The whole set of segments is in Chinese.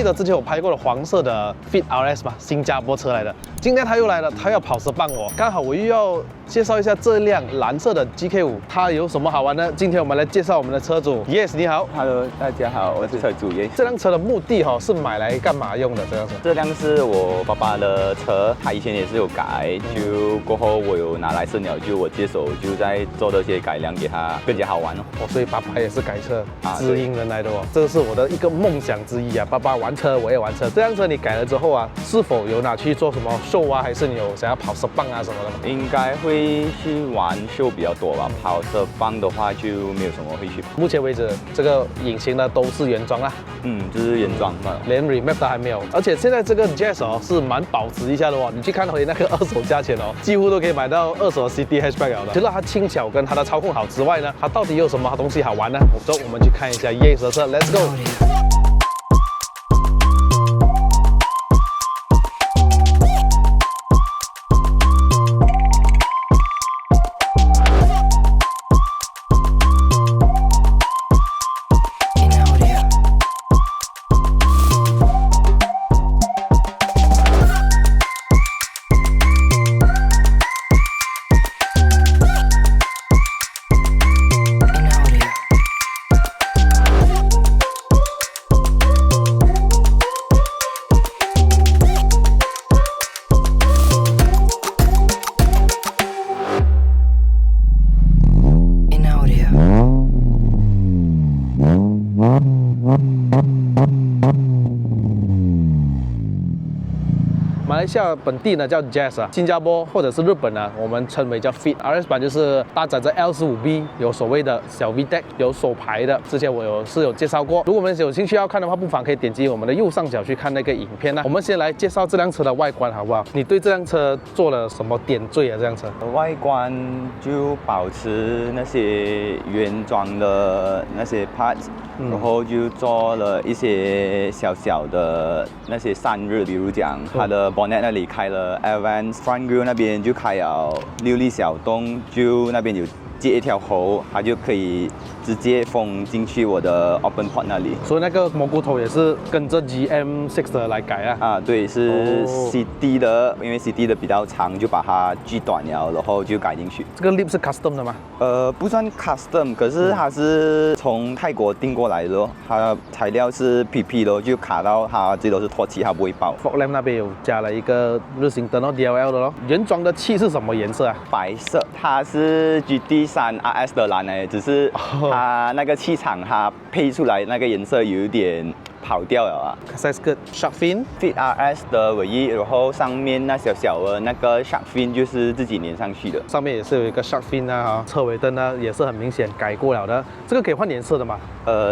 得之前我拍过的黄色的 Fit RS 吧，新加坡车来的。今天他又来了，他要跑10磅哦。刚好我又要介绍一下这辆蓝色的 GK5，它有什么好玩呢？今天我们来介绍我们的车主 Yes， 你好。Hello， 大家好，我是车主 Yes。这辆车的目的是买来干嘛用的？这辆车？这辆是我爸爸的车，他以前也是有改，就过后我有拿来生了，就我接手就在做这些改良，给它更加好玩哦。所以爸爸也是改车知音人来的哦。这个是我的一个梦想之一啊！爸爸玩车，我也玩车。这辆车你改了之后啊，是否有拿去做什么秀啊？还是你有想要跑10磅啊什么的吗？应该会去玩秀比较多吧，跑10磅的话就没有什么会去跑。目前为止，这个引擎呢都是原装啦，就是原装的，连 remap 都还没有。而且现在这个 Jazz 是蛮保值一下的哦。你去看回那个二手价钱几乎都可以买到二手的 City Hatchback 了的。除了它轻巧跟它的操控好之外呢，它到底有什么东西好玩呢？走，我们去看一下 Yes 的车 ，Let's go。马来西亚本地呢叫 Jazz 新加坡或者是日本呢，我们称为叫 Fit RS 版，就是搭载着 L15B， 有所谓的小 VTEC， 有手排的。之前我有介绍过，如果我们有兴趣要看的话，不妨可以点击我们的右上角去看那个影片呢。我们先来介绍这辆车的外观好不好？你对这辆车做了什么点缀啊？这辆车外观就保持那些原装的那些 parts，然后就做了一些小小的那些散热，比如讲它的 bonnet 那里开了 Advance Front Grille 那边就开了6粒小洞，就那边有接一条喉，它就可以直接封进去我的 open port 那里。所以那个蘑菇头也是跟着 GM6 的来改啊？对，是 CD 的，因为 CD 的比较长，就把它锯短了，然后就改进去。这个 lip 是 custom 的吗？不算 custom， 可是它是从泰国订过来的咯，它材料是 PP 的，就卡到它最多是脱漆，它不会爆。Fog lamp 那边有加了一个日行灯DLL 的咯。原装的漆是什么颜色啊？白色，它是 GT3 RS 的蓝诶，只是它那个气场它配出来那个颜色有点跑掉了啊。Size good shark fin Fit RS 的尾翼，然后上面那小小的那个 shark fin 就是自己粘上去的。上面也是有一个 shark fin 啊，车尾灯呢也是很明显改过了的。这个可以换颜色的吗？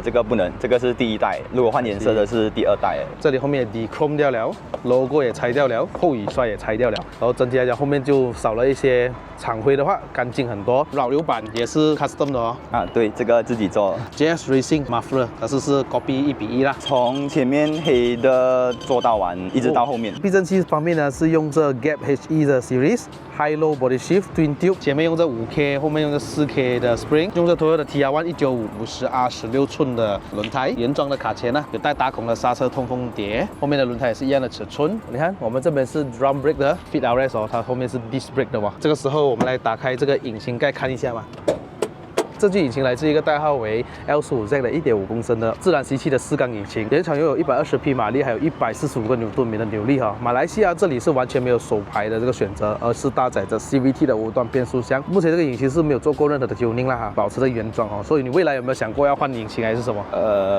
这个不能，这个是第一代，如果换颜色的是第2代。这里后面也 dechrome 掉了 ，logo 也拆掉了，后雨刷也拆掉了，然后整体来讲后面就少了一些厂徽的话，干净很多。扰流板也是 custom 的哦。对，这个自己做。JS Racing Muffler， 它是 copy 1:1啦。从前面黑的做到完，一直到后面。避震器方面呢，是用这 Gap HE 的 Series。High Low Body Shift Twin Tube， 前面用这 5K， 后面用这 4K 的 Spring， 用这 Toyota TR1 195 50R 16寸的轮胎，原装的卡钳呢，有带打孔的刹车通风碟，后面的轮胎也是一样的尺寸。你看，我们这边是 Drum Brake 的 Fit RS 它后面是 Disc Brake 的这个时候我们来打开这个引擎盖看一下嘛。这具引擎来自一个代号为 L15Z 的 1.5公升的自然吸气的4缸引擎，原厂拥有120匹马力，还有145个牛顿米的扭力马来西亚这里是完全没有手排的这个选择，而是搭载着 CVT 的5段变速箱。目前这个引擎是没有做过任何的 tuning 啦保持着原装所以你未来有没有想过要换引擎还是什么？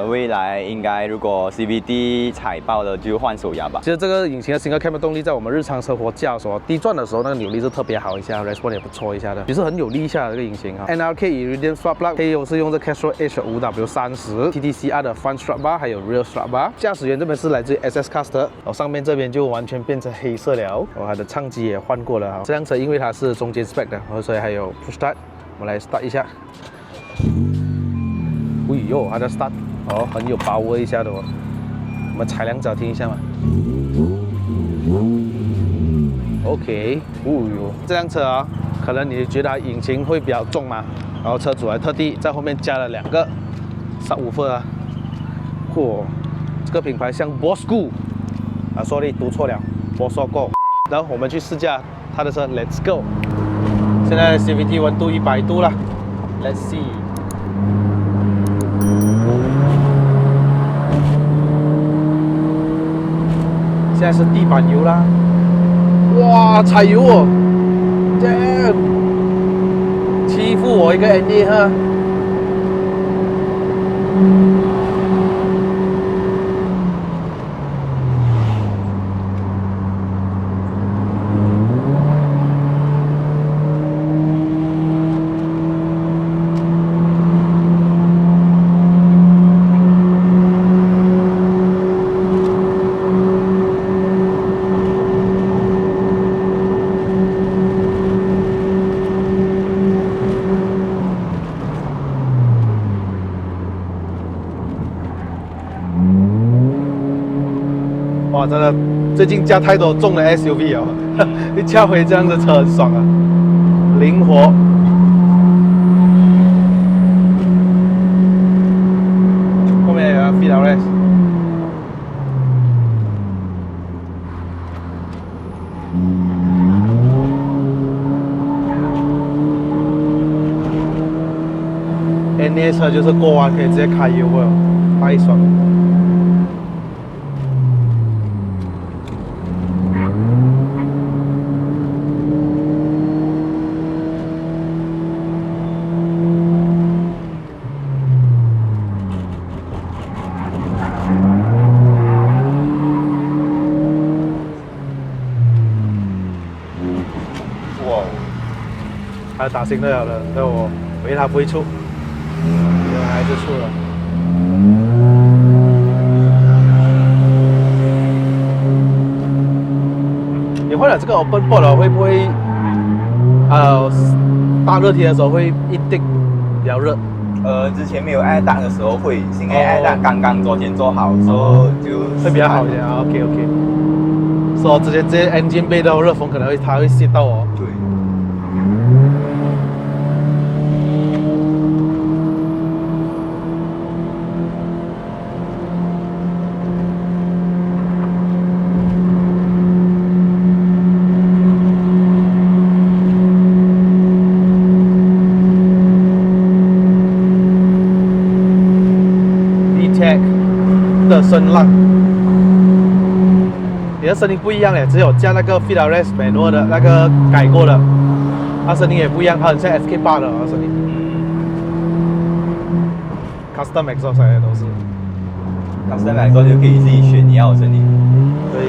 未来应该如果 CVT 踩爆了就换手摇吧。其实这个引擎的single cam 动力在我们日常生活驾驶低转的时候，那个扭力是特别好一下 ，response 也不错一下的，其实很有力一下的这个引擎NRK Iridium Spark Plug 配有是用这 Castrol H5W30 TTCR 的 Front Strut Bar， 还有 Rear Strut Bar。驾驶员这边是来自于 SS Caster， 上面这边就完全变成黑色了，它的唱机也换过了这辆车因为它是中间 spec 的，所以还有 Push Start， 我们来 start 一下。哎呦，它的 start 很有把握一下的我们踩2脚听一下嘛。OK， 这辆车可能你觉得它引擎会比较重嘛，然后车主还特地在后面加了2个subwoofer这个品牌像 Bosco 啊，sorry 读错了 ，Bosco。然后我们去试驾它的车 ，Let's go。现在 CVT 温度100度了 ，Let's see。现在是地板油啦，哇，踩油哦，这样欺负我一个 NA 哈。哇，真的，最近驾太多重的 SUV 哦，一驾回这样的车很爽啊，灵活。后面有个 FIDARES。NA 车就是过弯可以直接开油哦，太爽了。他打新队了的，但我以为他不会出，结果还是出了。你换了这个 Open Board 了，会不会大热天的时候会一定比较热？之前没有爱档的时候会，现在爱档刚刚昨天做好，所以就会比较好一点。OK。所以直接 engine bay 的热风可能它会吸到哦。对。的声浪，你的声音不一样嘞，只有加那个 FIDARES 美诺的那个改过的，它声音也不一样，它很像 FK8 的声音。Custom exhaust 来的都是 ，Custom exhaust 就可以自己选你要的声音。对。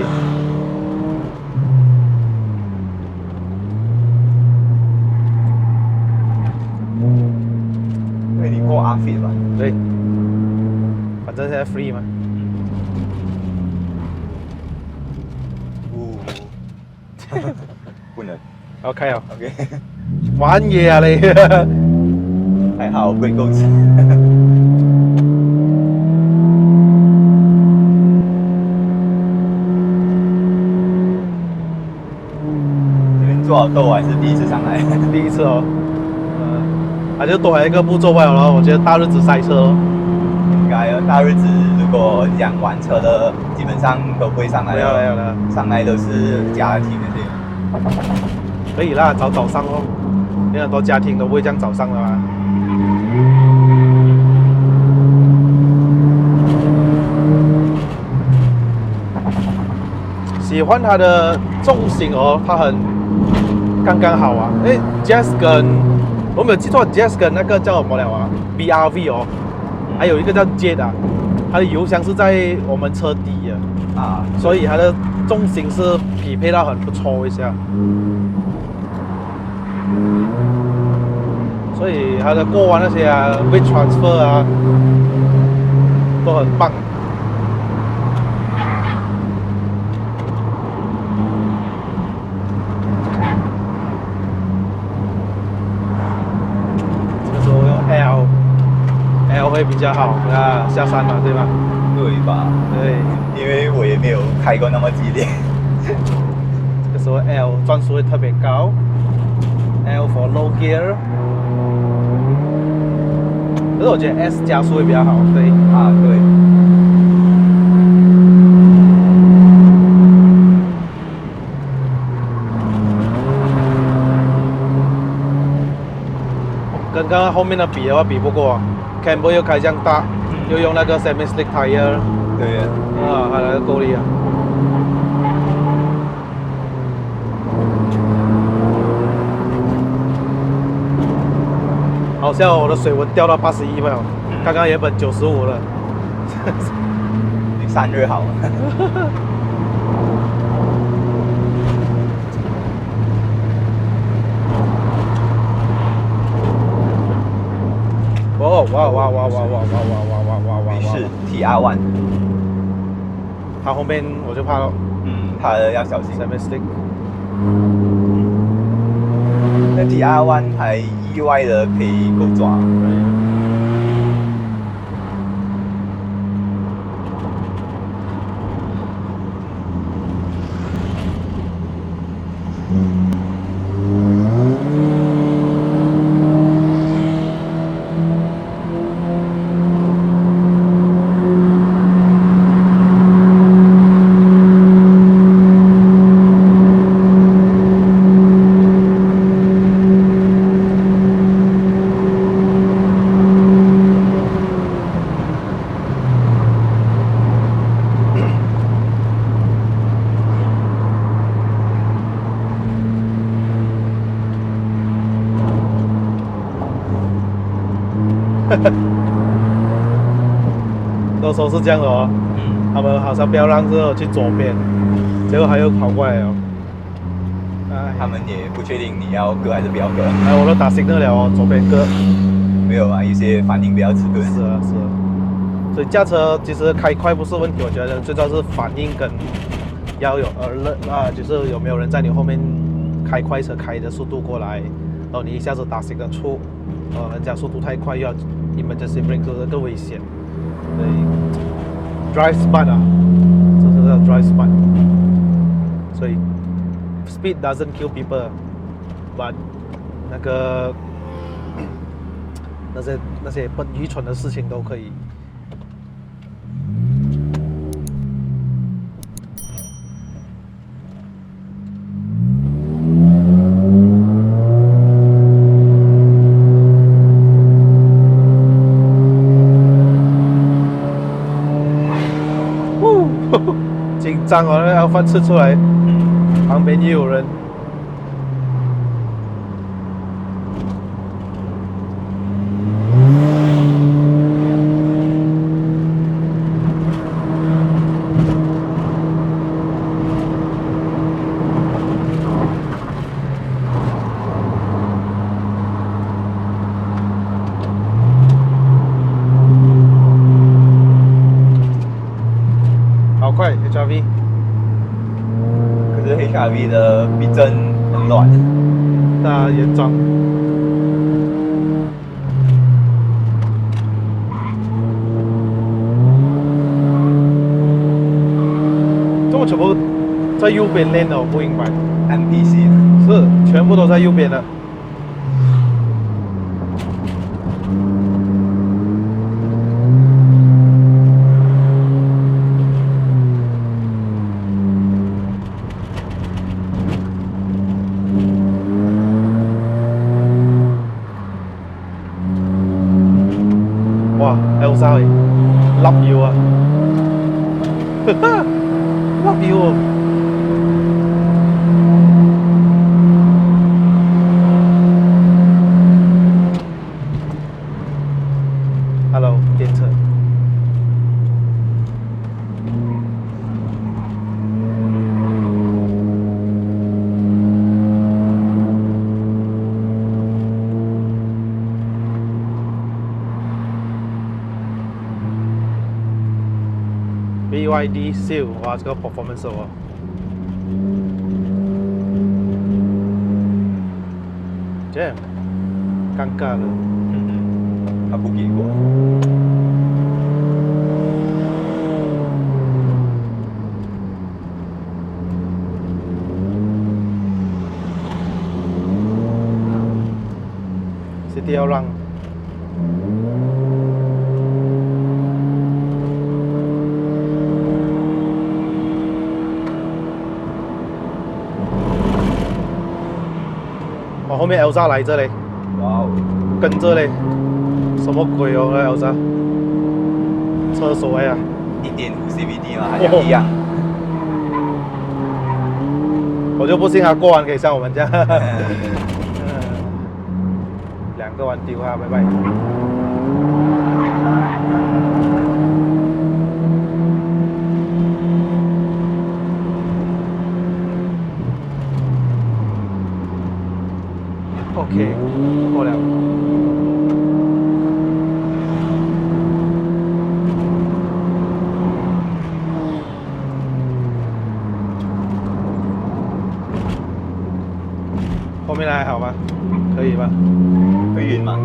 因为你过 RFID 吧？对。反正现在 free 嘛。不能。好，开了。OK。玩嘢啊你！还好贵够吃。这边做好豆还是第一次上来。第一次哦。它就多还有一个步骤罢了，然后我觉得大日子塞车哦。应该大日子如果讲玩车的，基本上都不会上来了。没有了，上来都是家庭那些。可以啦，早上哦，因为很多家庭都不会这样早上的嘛。喜欢它的重心哦，它很刚刚好啊。因为 Jazz 跟我没有记错 ，Jazz 跟那个叫什么了啊 ？BRV 哦。还有一个叫 Jet 啊，它的油箱是在我们车底的啊，所以它的重心是匹配到很不错一下，所以它的过弯那些啊 ，weight transfer 啊，都很棒。这个时候用 L 会比较好啊，下山嘛，对吧？对吧？对，因为我也没有开过那么激烈。这个时候 L 转速会特别高 ，L for low gear。可是我觉得 S 加速会比较好，对。啊，对。跟刚刚后面的比的话比不过 ，Camber 又开这样大，又用那个 semi slick tire， 对呀。啊，它的够力啊！好像我的水温掉到81了，刚刚原本95了。比散热好。哦，哇哇哇哇哇哇哇哇哇哇哇！是 TR1，它后面我就怕了。它要小心。semi slick。那 TR1 还意外的可以够抓。那时候是这样的哦，他们好像不要让这去左边，结果他又跑过来了。他们也不确定你要割还是不要割。哎，我都打 signal 了哦，左边割。没有啊，有些反应比较迟钝。是啊，是啊。所以驾车其实开快不是问题，我觉得最重要是反应跟要有就是有没有人在你后面开快车开的速度过来，然后你一下子打 signal 出，人家速度太快又要 emergency brake 更危险。所以 drive smart 啊，这是叫 drive smart。所以 speed doesn't kill people，but 那些愚蠢的事情都可以。紧张哦，那要饭吃出来，旁边也有人。好快 HRV， 可是 HRV 的避震很软。那原装。这么全部在右边练的，我不明白。MPC 是，全部都在右边的。哇 ，Elsa 笠腰啊，哈哈，笠腰。Hello， 电车。BYD Seal， 哇，这个 performance 哦。这样，尴尬了。他不给过。City 要让。我后面 Elsa 来这里。哇哦！跟着嘞，什么鬼哦，那有啥？厕所呀1.5 CVT 嘛，好像一样。我就不信他过完可以像我们这样。2个弯丢啊，拜拜。OK， 过了。后面还好吗？可以吧？会晕吗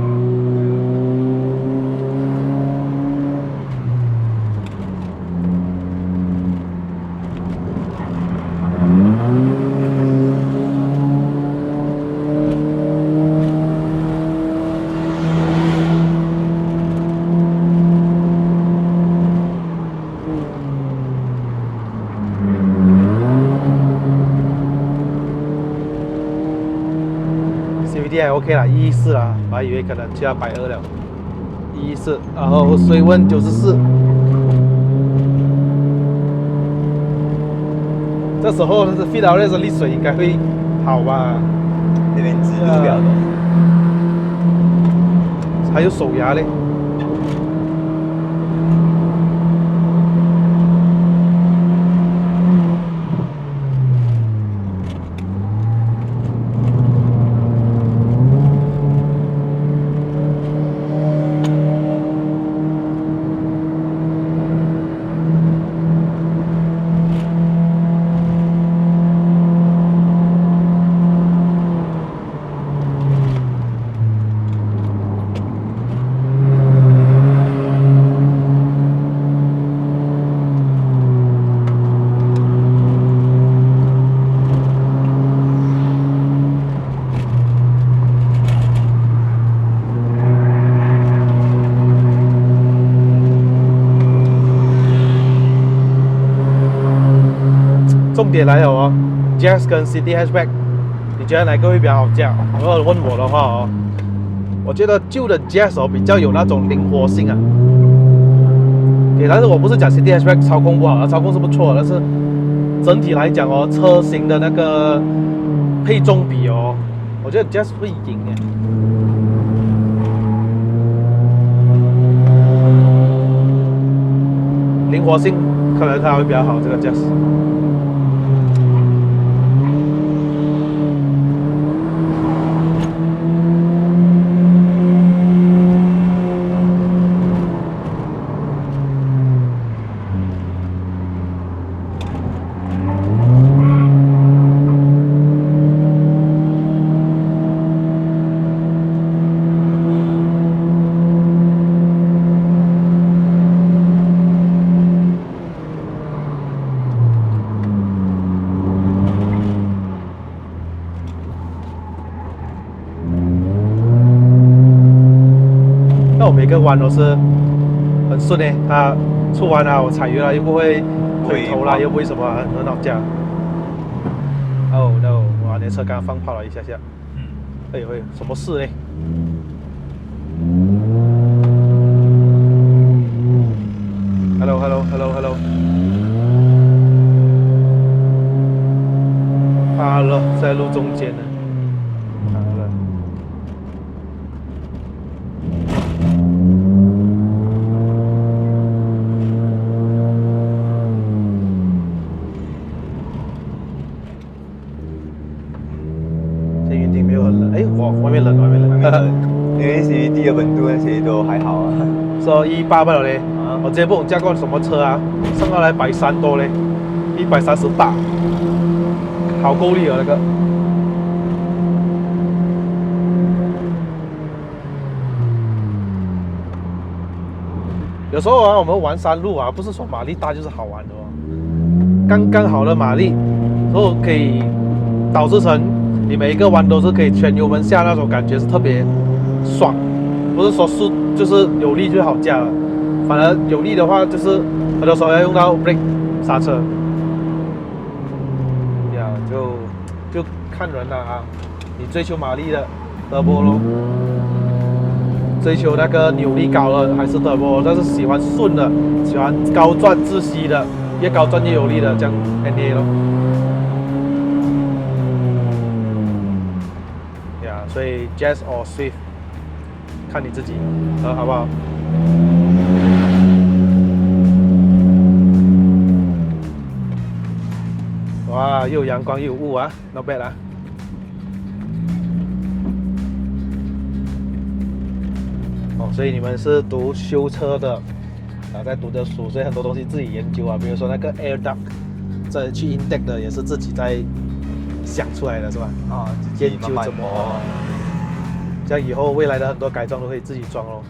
？CVT 还 OK 啦，114啦，我还以为可能就要120了。114，然后水温94。这时候是 feed out 的沥水应该会好吧？这边湿度比较多。还有手压嘞。重点来了哦 ，Jazz 跟 City Hatchback， 你觉得哪个会比较好驾？如果问我的话哦，我觉得旧的 Jazz 哦比较有那种灵活性啊。对，但是我不是讲 City Hatchback 操控不好，操控是不错的，但是整体来讲哦，车型的那个配重比哦，我觉得 Jazz 会赢耶。灵活性可能它会比较好，这个 Jazz。那我每个弯都是很顺诶，它出弯啊，我踩油了又不会回头啦，又不会什么，很好驾。哦 no， 哇，你的车刚刚放炮了一下下。哎呦喂，什么事嘞？Hello， 好了，在路中间呢。好了。这云顶没有很冷，哎，外面冷。因为CVT的温度那些都还好啊。说180了嘞，我之前不懂驾过什么车啊，上到来130多嘞，138，好够力哦那个。有时候啊，我们玩山路啊，不是说马力大就是好玩的哦，刚刚好的马力，然后可以导致成你每一个弯都是可以全油门下那种感觉是特别爽，不是说速就是有力就好驾了，反而有力的话就是很多时候要用到 brake 刹车，呀就看人了啊，你追求马力的德波咯。追求那个扭力高的还是 turbo， 但是喜欢顺的，喜欢高转窒息的，越高转越有力的，这样 NA 咯。呀，所以 Jazz or Swift， 看你自己，好不好？哇，又有阳光又有雾啊 ，not bad 啊。哦，所以你们是读修车的，在读的书，所以很多东西自己研究啊，比如说那个 air duct， 这去 intake 的也是自己在想出来的，是吧？啊，研究怎么，这样以后未来的很多改装都可以自己装咯。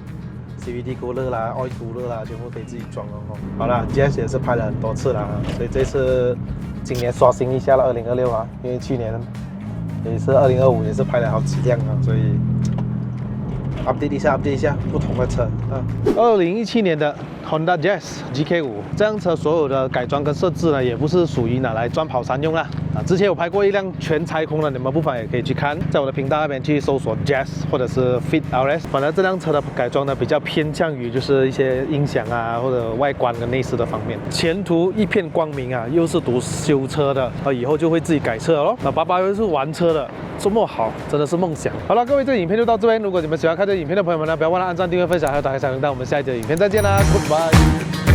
CVT 勾勒啦、oil 勾勒啦，全部可以自己装哦。好啦 ，Jazz 也是拍了很多次啦，所以这次今年刷新一下了2026啊，因为去年也是2025也是拍了好几辆啊，所以 update 一下不同的车啊。2017年的 Honda Jazz GK5 这辆车所有的改装跟设置呢，也不是属于拿来专跑山用啦。之前有拍过一辆全拆空的，你们不妨也可以去看，在我的频道那边去搜索 Jazz 或者是 Fit RS。反正这辆车的改装呢，比较偏向于就是一些音响啊或者外观跟内饰的方面。前途一片光明啊，又是读修车的，以后就会自己改车咯。那爸爸又是玩车的，这么好，真的是梦想。好了，各位，这影片就到这边。如果你们喜欢看这影片的朋友们呢，不要忘了按赞、订阅、分享，还有打开小铃铛。我们下一集的影片再见啦 ，Goodbye。